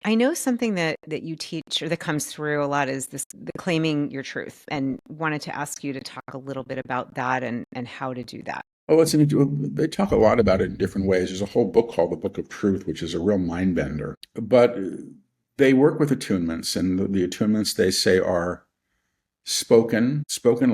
I know something that you teach or that comes through a lot is this the claiming your truth, and wanted to ask you to talk a little bit about that and how to do that. Well, they talk a lot about it in different ways. There's a whole book called The Book of Truth, which is a real mind bender. But they work with attunements, and the attunements they say are spoken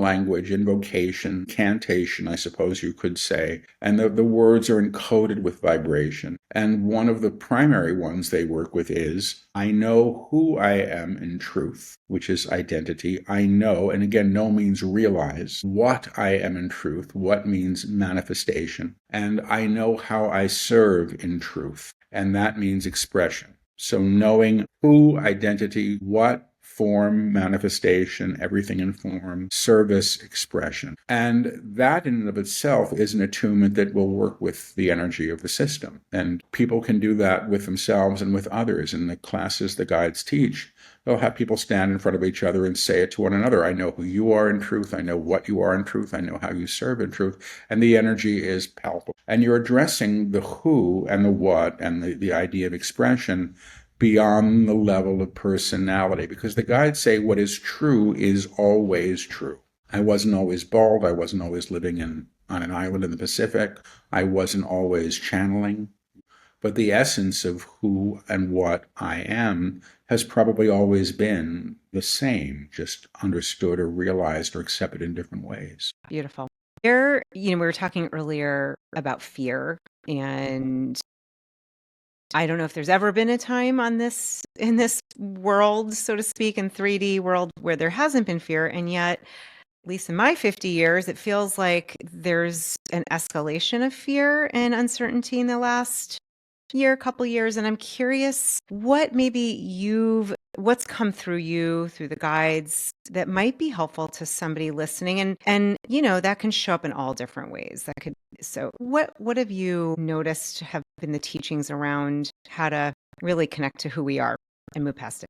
language, invocation, cantation, I suppose you could say. And the words are encoded with vibration. And one of the primary ones they work with is, I know who I am in truth, which is identity. I know, and again, know means realize what I am in truth, what means manifestation. And I know how I serve in truth, and that means expression. So knowing who, identity, what, form, manifestation, everything in form, service, expression. And that in and of itself is an attunement that will work with the energy of the system. And people can do that with themselves and with others. In the classes the guides teach, they'll have people stand in front of each other and say it to one another. I know who you are in truth. I know what you are in truth. I know how you serve in truth. And the energy is palpable. And you're addressing the who and the what and the idea of expression beyond the level of personality, because the guides say what is true is always true. I wasn't always bald. I wasn't always living on an island in the Pacific. I wasn't always channeling. But the essence of who and what I am has probably always been the same, just understood or realized or accepted in different ways. Beautiful. We were talking earlier about fear, and I don't know if there's ever been a time in this world, so to speak, in 3D world where there hasn't been fear. And yet, at least in my 50 years, it feels like there's an escalation of fear and uncertainty in the last couple years. And I'm curious what's come through you, through the guides that might be helpful to somebody listening. And that can show up in all different ways. So what have you noticed have been the teachings around how to really connect to who we are and move past it?